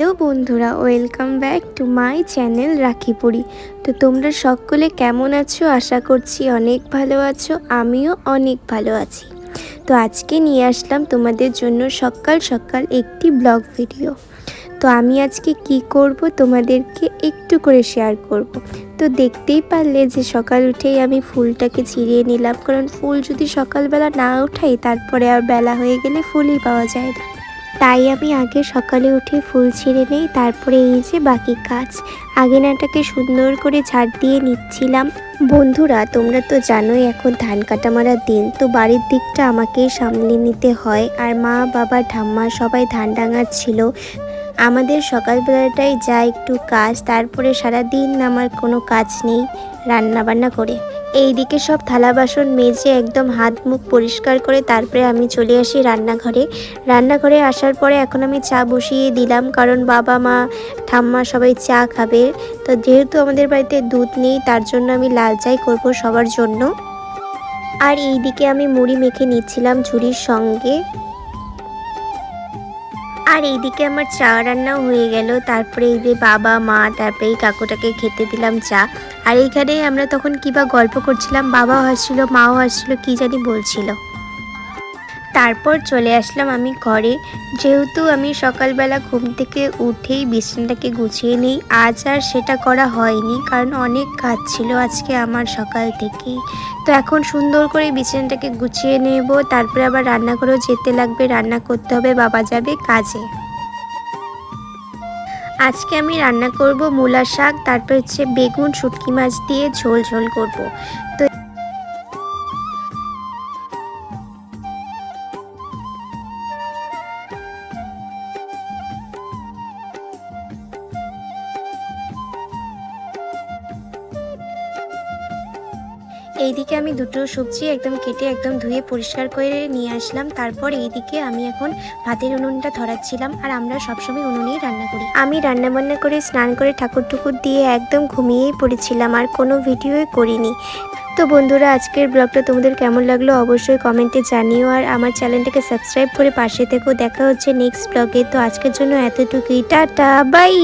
Hello বন্ধুরা, welcome back to my channel Rakhipuri. তো তোমরা সকলে কেমন আছো? আশা করছি অনেক ভালো আছো। আমিও অনেক ভালো আছি। তো আজকে নিয়ে আসলাম তোমাদের জন্য সকাল সকাল একটি ব্লগ ভিডিও। তো আমি আজকে কি করব তোমাদেরকে একটু করে শেয়ার করব। তো দেখতেই পারলে যে সকাল উঠেই আমি ফুলটাকে ছিঁড়িয়ে নিলাম, কারণ ফুল যদি সকালবেলা না উঠাই তারপরে আর বেলা হয়ে গেলে ফুলই পাওয়া যায় না। তাই আমি আগে সকালে উঠে ফুল ছিঁড়ে নেই, তারপরে এই যে বাকি কাজ আগেনাটাকে সুন্দর করে ঝাড় দিয়ে নিচ্ছিলাম। বন্ধুরা, তোমরা তো জানোই এখন ধান কাটা মারার দিন, তো বাড়ির দিকটা আমাকেই সামলে নিতে হয়। আর মা, বাবা, ঠাম্মা সবাই ধান ডাঙাচ্ছিল। আমাদের সকালবেলাটাই যা একটু কাজ, তারপরে সারাদিন আমার কোনো কাজ নেই রান্না বান্না করে। এইদিকে সব থালা বাসন মেজে একদম হাত মুখ পরিষ্কার করে তারপরে আমি চলে আসি রান্নাঘরে আসার পরে এখন আমি চা বসিয়ে দিলাম, কারণ বাবা, মা, ঠাম্মা সবাই চা খাবে। তো যেহেতু আমাদের বাড়িতে দুধ নেই, তার জন্য আমি লাল চাই করব সবার জন্য। আর এইদিকে আমি মুড়ি মেখে নিচ্ছিলাম ঝুড়ির সঙ্গে। আর এইদিকে আমার চা রান্নাও হয়ে গেল। তারপরে এই যে বাবা, মা, তারপরে এই কাকুটাকে খেতে দিলাম চা। আর এইখানেই আমরা তখন কিবা গল্প করছিলাম, বাবাও হাসছিল, মাও হাসছিল, কি জানি বলছিল। তারপর চলে আসলাম আমি ঘরে। যেহেতু আমি সকালবেলা ঘুম থেকে উঠেই বিছানাটাকে গুছিয়ে নিই, আজ আর সেটা করা হয়নি, কারণ অনেক কাজ ছিল আজকে আমার সকাল থেকেই। তো এখন সুন্দর করে বিছানাটাকে গুছিয়ে নেব, তারপরে আবার রান্নাঘরেও যেতে লাগবে, রান্না করতে হবে, বাবা যাবে কাজে। আজকে আমি রান্না করব মূলা শাক, তারপর হচ্ছে বেগুন শুটকি মাছ দিয়ে ঝোল করব। তো এইদিকে আমি দুটো সবজি একদম কেটে একদম ধুয়ে পরিষ্কার করে নিয়ে আসলাম। তারপর এইদিকে আমি এখন ভাতের উনুনটা ধরাচ্ছিলাম। আর আমরা সবসময় উনুনেই রান্না করি। আমি রান্নাবান্না করে স্নান করে ঠাকুর দিয়ে একদম ঘুমিয়েই পড়েছিলাম, আর কোনো ভিডিওই করিনি। তো বন্ধুরা, আজকের ব্লগটা তোমাদের কেমন লাগলো অবশ্যই কমেন্টে জানিও। আর আমার চ্যানেলটাকে সাবস্ক্রাইব করে পাশে থেকো। দেখা হচ্ছে নেক্সট ব্লগে। তো আজকের জন্য এতটুকুই, টাটা, বাই।